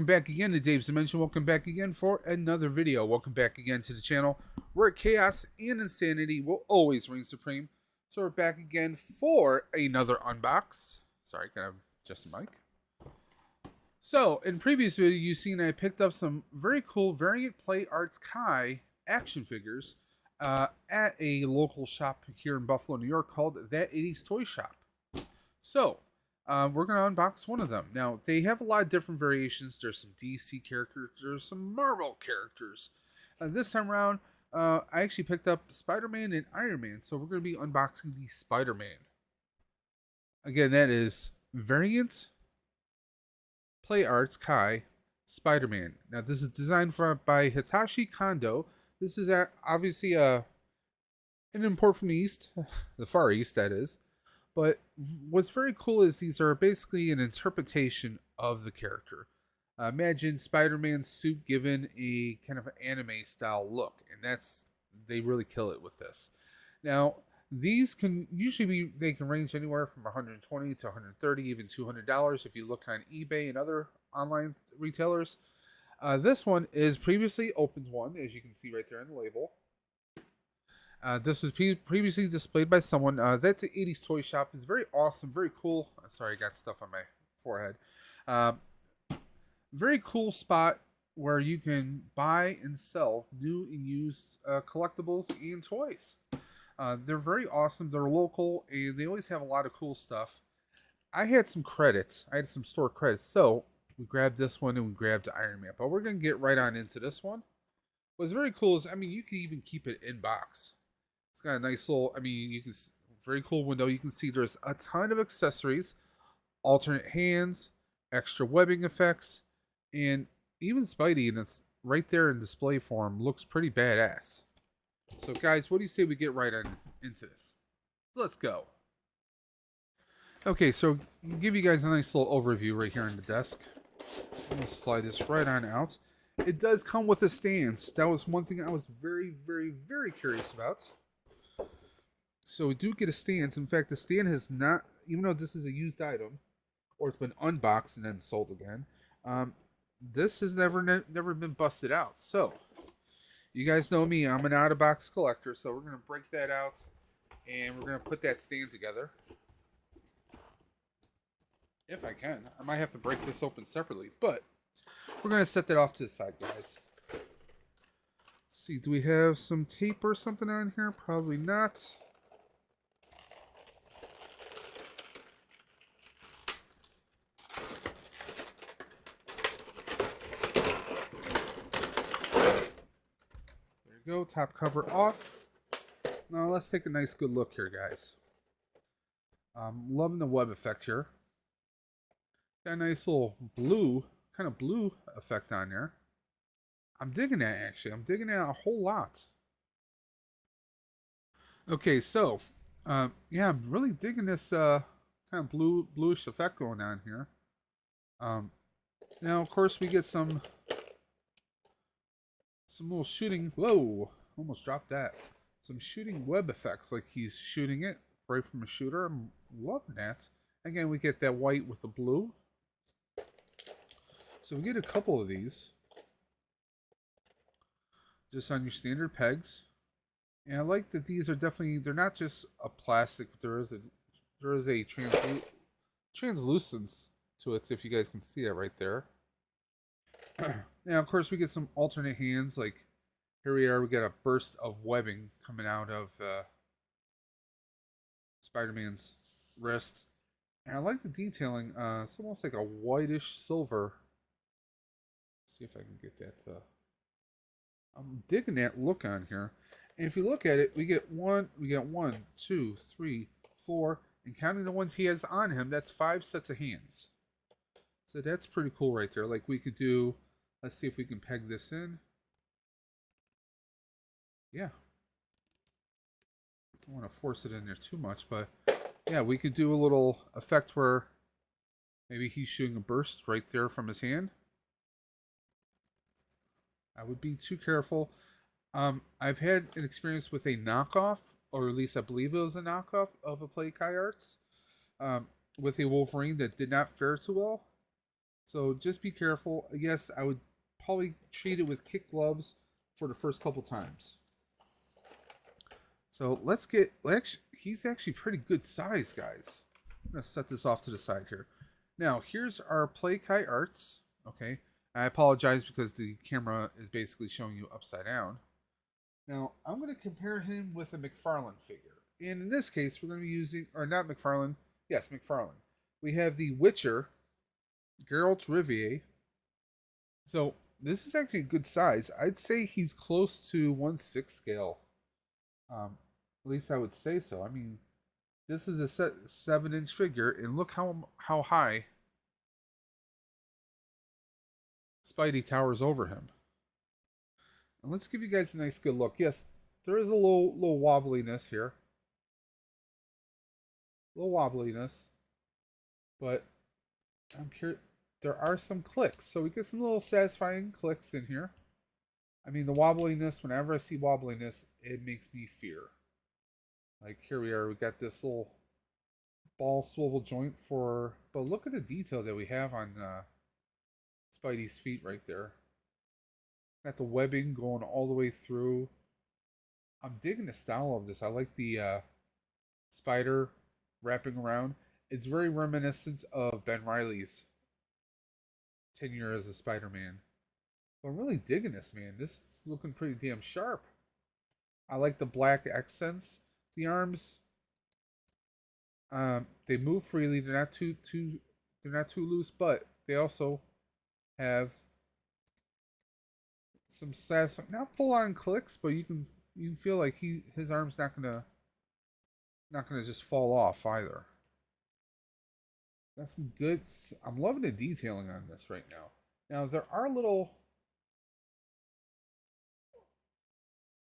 back again to Dave's Dimension. Welcome back again for another video. Welcome back again to the channel where chaos and insanity will always reign supreme. So we're back again for another unbox. Sorry, can I adjust the mic? So in previous video, you've seen I picked up some very cool Variant Play Arts Kai action figures at a local shop here in Buffalo, New York called That 80s Toy Shop. So we're going to unbox one of them. Now, they have a lot of different variations. There's some DC characters. There's some Marvel characters. This time around, I actually picked up Spider-Man and Iron Man. So we're going to be unboxing the Spider-Man. Again, that is Variant Play Arts Kai Spider-Man. Now, this is designed by Hitachi Kondo. This is obviously an import from the East. The Far East, that is. But what's very cool is these are basically an interpretation of the character. Imagine Spider-Man's suit given a kind of anime style look, and they really kill it with this. Now, these can usually they can range anywhere from $120 to $130, even $200 if you look on eBay and other online retailers. This one is previously opened one, as you can see right there on the label. This was previously displayed by someone. That's the 80s Toy Shop. Is very awesome, very cool. I'm sorry, I got stuff on my forehead. Very cool spot where you can buy and sell new and used collectibles and toys. They're very awesome. They're local, and they always have a lot of cool stuff. I had some credits. I had some store credits, so we grabbed this one and we grabbed the Iron Man. But we're gonna get right on into this one. What's very cool is, I mean, you can even keep it in box. It's got a nice little, very cool window. You can see there's a ton of accessories, alternate hands, extra webbing effects, and even Spidey, and it's right there in display form, looks pretty badass. So guys, what do you say we get right on into this? Let's go. Okay, so I'll give you guys a nice little overview right here on the desk. I'm going to slide this right on out. It does come with a stand. That was one thing I was very, very, very curious about. So we do get a stand. In fact, the stand has not, even though this is a used item, or it's been unboxed and then sold again, this has never been busted out. So, you guys know me, I'm an out-of-box collector, so we're going to break that out, and we're going to put that stand together. If I can. I might have to break this open separately, but we're going to set that off to the side, guys. Let's see, do we have some tape or something on here? Probably not. Go, top cover off. Now let's take a nice good look here, guys. Loving the web effect here. Got a nice little blue, kind of blue effect on there. I'm digging that, actually. I'm digging that a whole lot. Okay, so yeah, I'm really digging this kind of bluish effect going on here. Now of course we get some little shooting, whoa, almost dropped that. Some shooting web effects, like he's shooting it right from a shooter. I'm loving that. Again, we get that white with the blue. So we get a couple of these. Just on your standard pegs. And I like that these are definitely, they're not just a plastic, there is a translucence to it, if you guys can see that right there. Now, of course, we get some alternate hands. Like, here we are. We got a burst of webbing coming out of Spider-Man's wrist. And I like the detailing. It's almost like a whitish silver. Let's see if I can get that. I'm digging that look on here. And if you look at it, we get one, two, three, four, and counting the ones he has on him, that's 5 sets of hands. So that's pretty cool right there. Like, we could do... Let's see if we can peg this in. Yeah. I don't want to force it in there too much, but yeah, we could do a little effect where maybe he's shooting a burst right there from his hand. I would be too careful. I've had an experience with a knockoff, or at least I believe it was a knockoff of a Play Kai Arts, with a Wolverine that did not fare too well. So just be careful. Yes, I would probably treat it with kid gloves for the first couple times. So let's get, he's actually pretty good size, guys. I'm going to set this off to the side here. Now, here's our Play Kai Arts. Okay. I apologize because the camera is basically showing you upside down. Now, I'm going to compare him with a McFarlane figure. And in this case, we're going to be using, or not McFarlane, yes, McFarlane. We have the Witcher, Geralt Riviere. So, this is actually a good size. I'd say he's close to 1/6 scale. At least I would say so. I mean, this is a 7-inch figure, and look how high Spidey towers over him. And let's give you guys a nice good look. Yes, there is a little wobbliness here. A little wobbliness. But I'm curious. There are some clicks. So we get some little satisfying clicks in here. I mean, the wobbliness, whenever I see wobbliness, it makes me fear. Like, here we are. We got this little ball swivel joint for... But look at the detail that we have on Spidey's feet right there. Got the webbing going all the way through. I'm digging the style of this. I like the spider wrapping around. It's very reminiscent of Ben Reilly's tenure as a Spider-Man. But I'm really digging this, man. This is looking pretty damn sharp. I like the black accents. The arms, they move freely. They're not too loose, but they also have some not full on clicks, but you can feel like his arm's not gonna just fall off either. That's some good. I'm loving the detailing on this right now. Now there are little.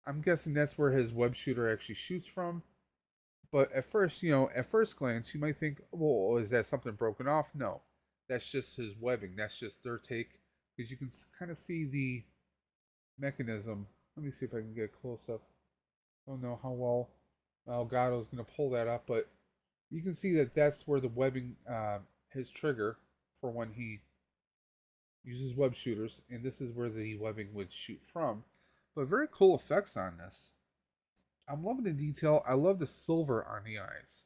I'm guessing that's where his web shooter actually shoots from. But at first, at first glance, you might think, well, is that something broken off? No, that's just his webbing. That's just their take, because you can kind of see the mechanism. Let me see if I can get a close up. I don't know how well Elgato's going to pull that up, but you can see that that's where the webbing, his trigger for when he uses web shooters, and this is where the webbing would shoot from. But very cool effects on this. I'm loving the detail. I love the silver on the eyes.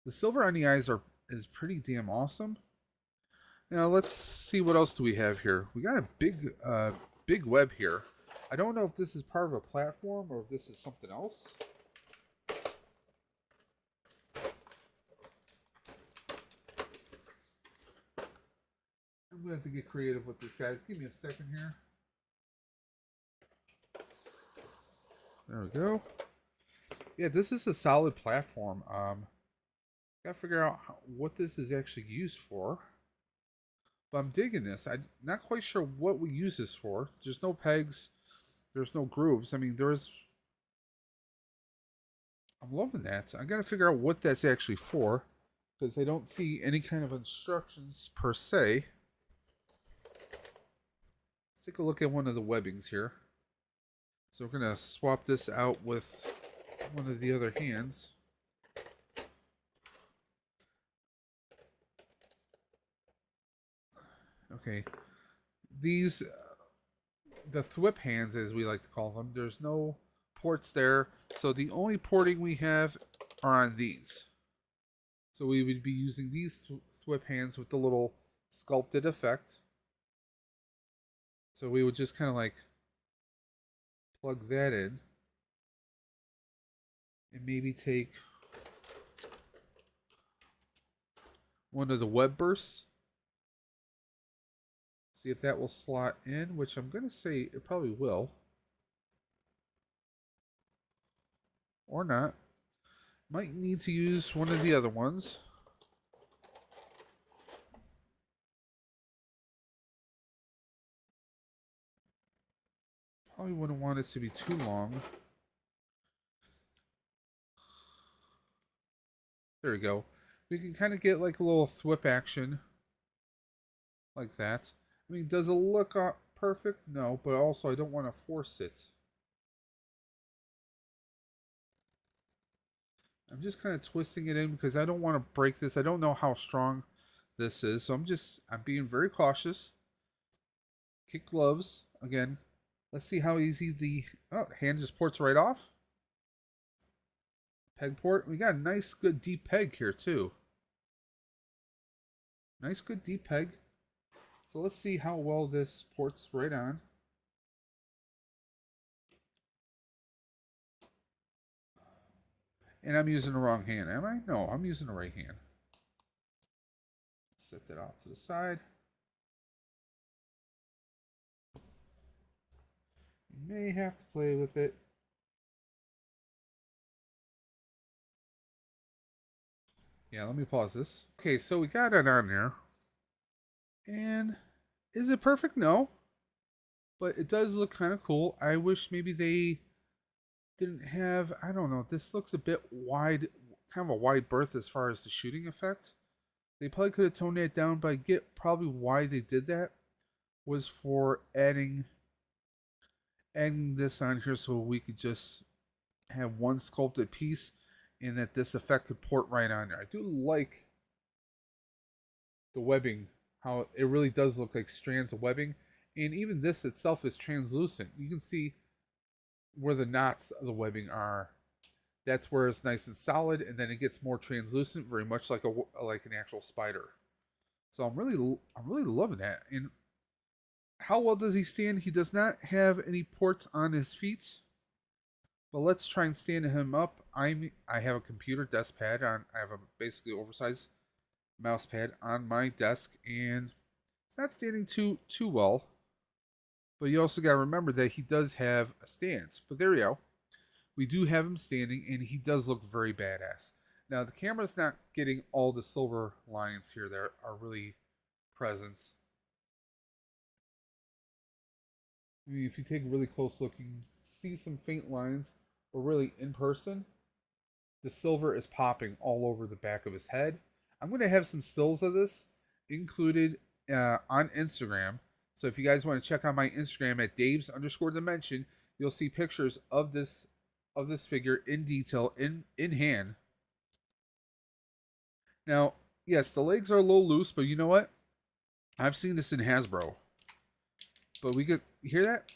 The silver on the eyes is pretty damn awesome. Now let's see what else do we have here. We got a big web here. I don't know if this is part of a platform or if this is something else. I'm gonna have to get creative with this, guys. Give me a second here. There we go. Yeah, this is a solid platform. Gotta figure out what this is actually used for. But I'm digging this. I'm not quite sure what we use this for. There's no pegs. There's no grooves. I mean, I'm loving that. I gotta figure out what that's actually for, because I don't see any kind of instructions per se. Let's take a look at one of the webbings here. So we're gonna swap this out with one of the other hands. Okay, these the thwip hands, as we like to call them, there's no ports there, so the only porting we have are on these. So we would be using these thwip hands with the little sculpted effect. So we would just kind of like plug that in and maybe take one of the web bursts. See if that will slot in, which I'm going to say it probably will. Or not. Might need to use one of the other ones. Probably wouldn't want it to be too long. There we go. We can kind of get like a little thwip action. Like that. I mean, does it look perfect? No, but also I don't want to force it. I'm just kind of twisting it in because I don't want to break this. I don't know how strong this is. So I'm being very cautious. Kick gloves again. Let's see how easy the hand just ports right off. Peg port. We got a nice, good deep peg here too. Nice, good deep peg. So let's see how well this ports right on. And I'm using the wrong hand, am I? No, I'm using the right hand. Set that off to the side. You may have to play with it. Yeah, let me pause this. Okay, so we got it on there. And is it perfect? No. But it does look kind of cool. I wish maybe they didn't have, I don't know, this looks a bit wide, kind of a wide berth as far as the shooting effect. They probably could have toned that down, but I get probably why they did that was for adding this on here so we could just have one sculpted piece and that this effect could port right on there. I do like the webbing, how it really does look like strands of webbing. And even this itself is translucent. You can see where the knots of the webbing are. That's where it's nice and solid, and then it gets more translucent, very much like an actual spider. So I'm really loving that. And how well does he stand? He does not have any ports on his feet. But let's try and stand him up. I have a computer desk pad on. I have a basically oversized mouse pad on my desk, and it's not standing too well. But you also got to remember that he does have a stance. But there we go. We do have him standing, and he does look very badass. Now, the camera's not getting all the silver lines here that are really present. I mean, if you take a really close look, you can see some faint lines. But really, in person, the silver is popping all over the back of his head. I'm going to have some stills of this included on Instagram. So if you guys want to check out my Instagram at Daves_Dimension, you'll see pictures of this figure in detail, in hand. Now, yes, the legs are a little loose, but you know what? I've seen this in Hasbro. But we could hear that?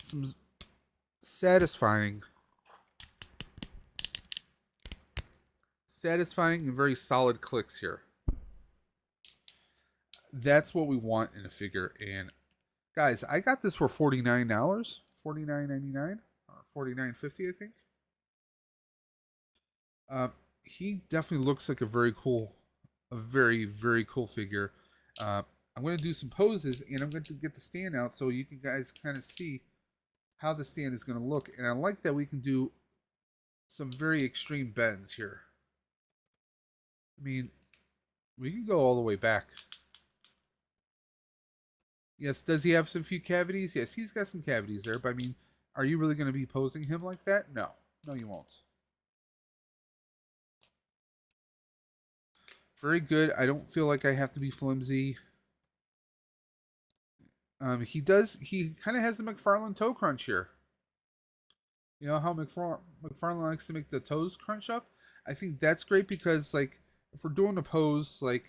Some satisfying and very solid clicks here. That's what we want in a figure. And guys, I got this for $49, $49.99 or $49.50, I think. He definitely looks like a very cool figure. I'm going to do some poses, and I'm going to get the stand out so you can guys kind of see how the stand is going to look. And I like that we can do some very extreme bends here. I mean, we can go all the way back. Yes, does he have some few cavities? Yes, he's got some cavities there, but I mean, are you really going to be posing him like that? No. No, you won't. Very good. I don't feel like I have to be flimsy. He kind of has the McFarlane toe crunch here. You know how McFarlane likes to make the toes crunch up? I think that's great because, like, if we're doing a pose, like,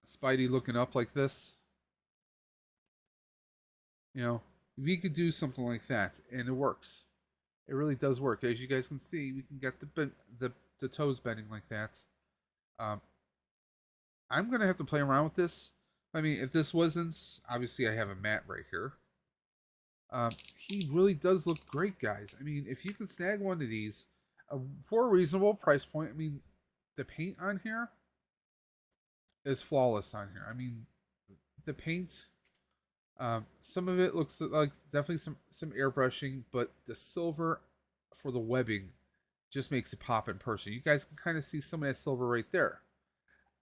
Spidey looking up like this, you know, if you could do something like that, and it works. It really does work. As you guys can see, we can get the toes bending like that. I'm going to have to play around with this. I mean, if this wasn't, obviously I have a mat right here. He really does look great, guys. I mean, if you can snag one of these for a reasonable price point, I mean, the paint on here is flawless on here. I mean, the paint, some of it looks like definitely some airbrushing, but the silver for the webbing just makes it pop in person. You guys can kind of see some of that silver right there.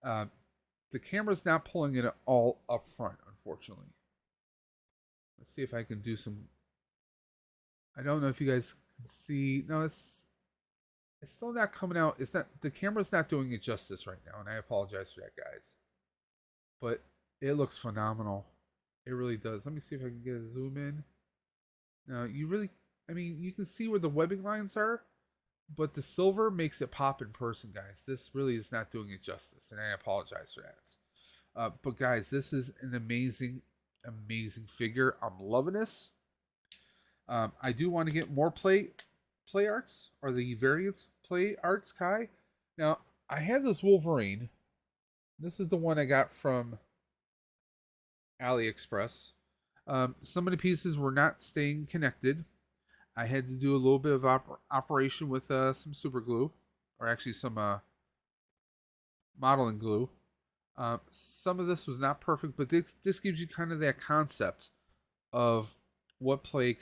The camera's not pulling it all up front, unfortunately. Let's see if I can do some. I don't know if you guys can see. No, it's still not coming out. It's not, the camera's not doing it justice right now, and I apologize for that, guys. But it looks phenomenal. It really does. Let me see if I can get a zoom in. Now, you really, I mean, you can see where the webbing lines are, but the silver makes it pop in person, guys. This really is not doing it justice, and I apologize for that. But guys, this is an amazing, amazing figure. I'm loving this. I do want to get more play arts, or the variant play arts, Kai. Now, I have this Wolverine. This is the one I got from AliExpress. Some of the pieces were not staying connected. I had to do a little bit of operation with some super glue, or actually some modeling glue. Some of this was not perfect, but this gives you kind of that concept of what play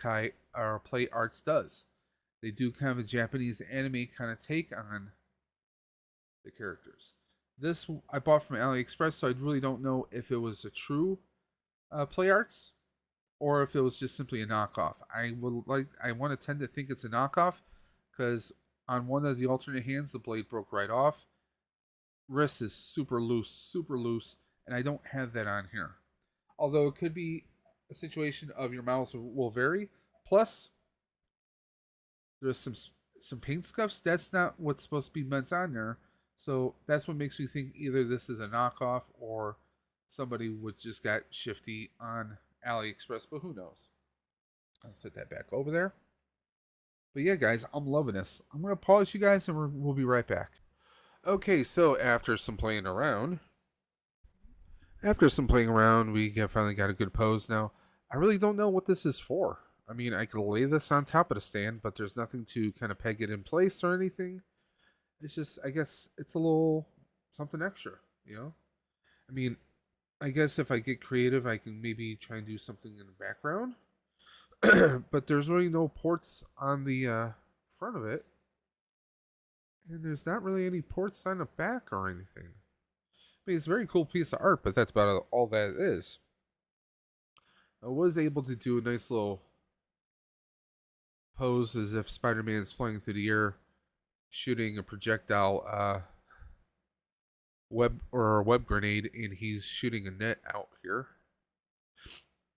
arts does. They do kind of a Japanese anime kind of take on the characters. This I bought from AliExpress, so I really don't know if it was a true play arts or if it was just simply a knockoff. I want to tend to think it's a knockoff because on one of the alternate hands the blade broke right off. Wrist is super loose, and I don't have that on here. Although it could be a situation of your models will vary. Plus, there's some paint scuffs. That's not what's supposed to be meant on there. So that's what makes me think either this is a knockoff or somebody would just got shifty on AliExpress, but who knows? I'll set that back over there. But yeah, guys, I'm loving this. I'm going to pause you guys and we'll be right back. Okay, so after some playing around, we finally got a good pose. Now, I really don't know what this is for. I mean, I could lay this on top of the stand, but there's nothing to kind of peg it in place or anything. It's just, I guess it's a little something extra, you know? I mean, I guess if I get creative, I can maybe try and do something in the background. But there's really no ports on the front of it. And there's not really any ports on the back or anything. I mean, it's a very cool piece of art, but that's about all that it is. I was able to do a nice little pose as if Spider-Man is flying through the air, shooting a projectile web grenade, and he's shooting a net out here.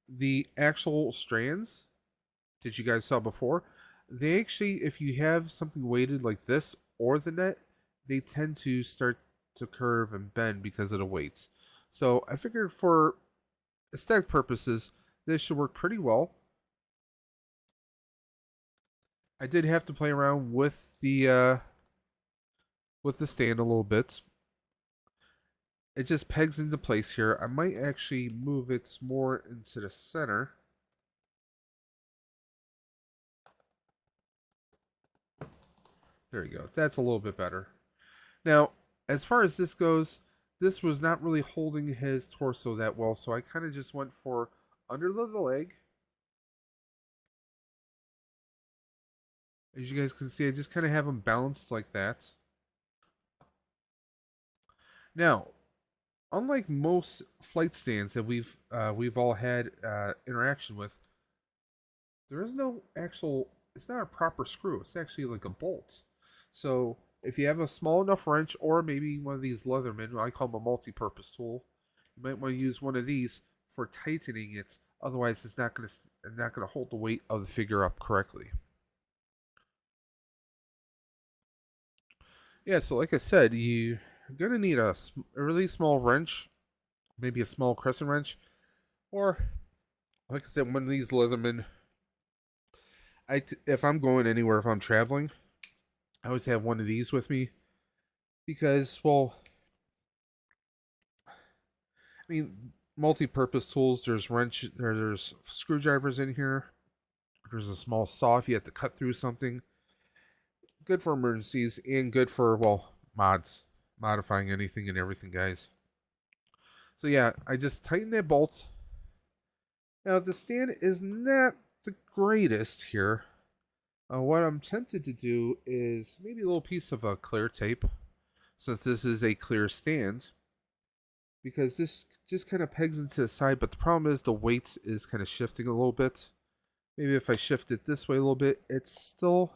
The actual strands that you guys saw before, they actually, if you have something weighted like this or the net, they tend to start to curve and bend because of the weights. So I figured for aesthetic purposes, this should work pretty well. I did have to play around with the stand a little bit. It just pegs into place here. I might actually move it more into the center. There you go. That's a little bit better. Now, as far as this goes, this was not really holding his torso that well, so I kind of just went for under the leg. As you guys can see, I just kind of have him balanced like that. Now, unlike most flight stands that we've all had interaction with, there is no actual, it's not a proper screw. It's actually like a bolt. So if you have a small enough wrench, or maybe one of these Leathermen, I call them a multi-purpose tool, you might want to use one of these for tightening it. Otherwise, it's not going to hold the weight of the figure up correctly. Yeah, so like I said, you're going to need a really small wrench, maybe a small crescent wrench, or like I said, one of these Leathermen. If I'm going anywhere, if I'm traveling, I always have one of these with me because, well, I mean, multi-purpose tools. There's there's screwdrivers in here. There's a small saw if you have to cut through something. Good for emergencies and good for, well, modifying anything and everything, guys. So yeah, I just tighten that bolt. Now the stand is not the greatest here. What I'm tempted to do is maybe a little piece of a clear tape, since this is a clear stand, because this just kind of pegs into the side, but the problem is the weight is kind of shifting a little bit. Maybe if I shift it this way a little bit, it's still,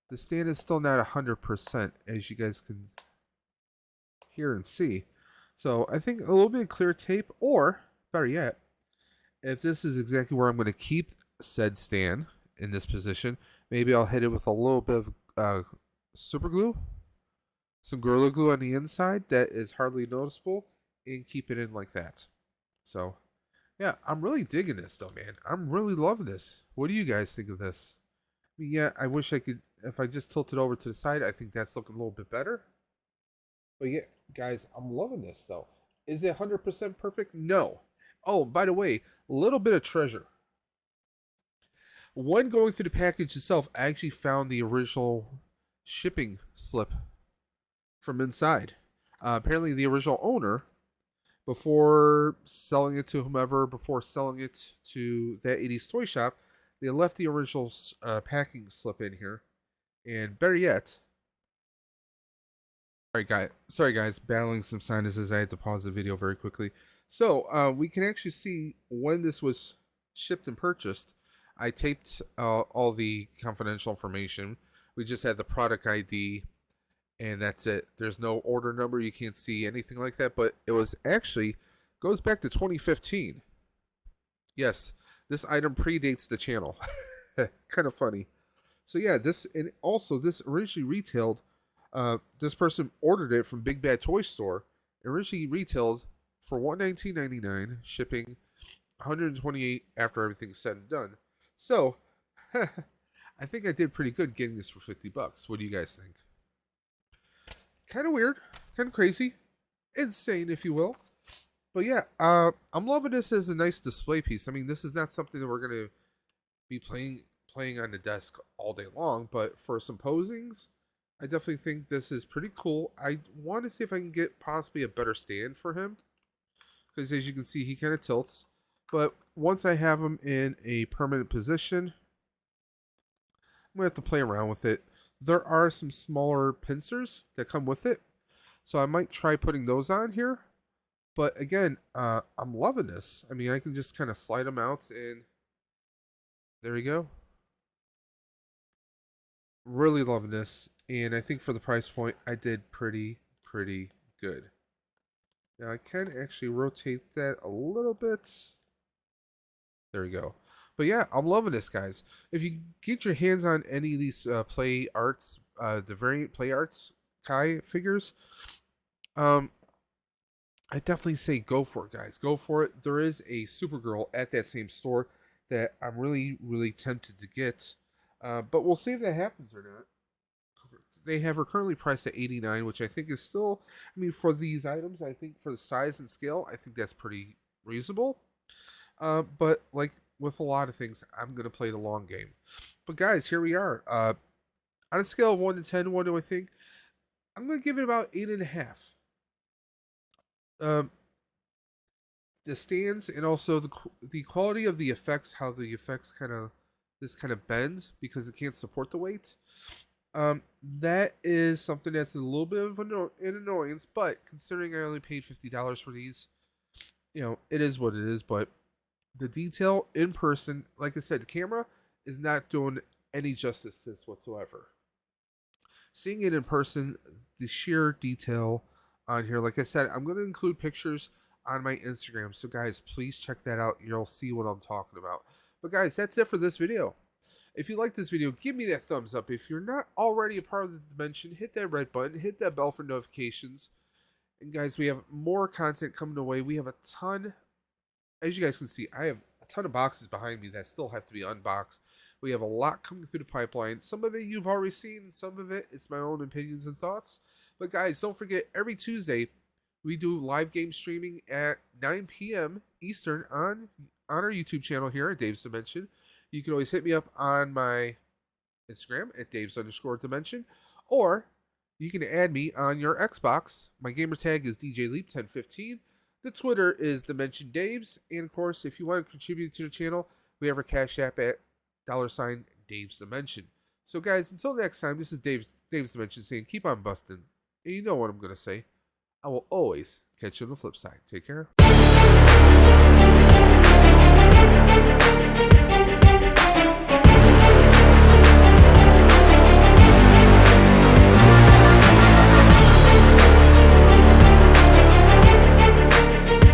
the stand is still not 100%, as you guys can hear and see. So I think a little bit of clear tape, or better yet, if this is exactly where I'm going to keep said stand, in this position. Maybe I'll hit it with a little bit of super glue, some Gorilla Glue on the inside that is hardly noticeable, and keep it in like that. So, yeah, I'm really digging this though, man. I'm really loving this. What do you guys think of this? I mean, yeah, I wish I could, if I just tilt it over to the side, I think that's looking a little bit better. But yeah, guys, I'm loving this though. Is it 100% perfect? No. Oh, by the way, a little bit of treasure. When going through the package itself, I actually found the original shipping slip from inside. Apparently, the original owner, before selling it to whomever, before selling it to that 80s toy shop, they left the original packing slip in here. And better yet, sorry guys, battling some sinuses. I had to pause the video very quickly. So we can actually see when this was shipped and purchased. I taped all the confidential information. We just had the product ID, and that's it. There's no order number. You can't see anything like that. But it was actually goes back to 2015. Yes, this item predates the channel. Kind of funny. So yeah, this and also this originally retailed. This person ordered it from Big Bad Toy Store. Originally retailed for $119.99, shipping $128 after everything's said and done. So, I think I did pretty good getting this for $50. What do you guys think? Kind of weird, kind of crazy, insane, if you will. But yeah, I'm loving this as a nice display piece. I mean, this is not something that we're gonna be playing on the desk all day long, but for some posings, I definitely think this is pretty cool. I want to see if I can get possibly a better stand for him, because as you can see, he kind of tilts. But once I have him in a permanent position, I'm going to have to play around with it. There are some smaller pincers that come with it, so I might try putting those on here. But again, I'm loving this. I mean, I can just kind of slide them out, and there we go. Really loving this, and I think for the price point, I did pretty good. Now I can actually rotate that a little bit. There we go. But yeah, I'm loving this, guys. If you get your hands on any of these Play Arts, the variant Play Arts Kai figures, I definitely say go for it, guys. Go for it. There is a Supergirl at that same store that I'm really tempted to get. But we'll see if that happens or not. They have her currently priced at $89, which I think is still, I mean, for these items, I think for the size and scale, I think that's pretty reasonable. But like with a lot of things, I'm going to play the long game. But guys, here we are. On a scale of 1 to 10, what do I think? I'm going to give it about 8.5. The stands and also the quality of the effects, how the effects kind of bends because it can't support the weight. That is something that's a little bit of an annoyance, but considering I only paid $50 for these, you know, it is what it is. But the detail in person, like I said, the camera is not doing any justice to this whatsoever. Seeing it in person, the sheer detail on here, like I said, I'm going to include pictures on my Instagram. So guys, please check that out. You'll see what I'm talking about. But guys, that's it for this video. If you like this video, give me that thumbs up. If you're not already a part of the Dimension, hit that red button, hit that bell for notifications. And guys, we have more content coming away. We have a ton, as you guys can see, I have a ton of boxes behind me that still have to be unboxed. We have a lot coming through the pipeline. Some of it you've already seen, some of it it's my own opinions and thoughts. But guys, don't forget, every Tuesday, we do live game streaming at 9 p.m. Eastern on our YouTube channel here at Dave's Dimension. You can always hit me up on my Instagram at Dave's_Dimension, or you can add me on your Xbox. My gamer tag is DJLeap1015. The Twitter is Dimension Daves, and of course, if you want to contribute to the channel, we have our Cash App at $Dave's Dimension. So guys, until next time, this is Dave's Dimension saying keep on busting. And you know what I'm going to say. I will always catch you on the flip side. Take care.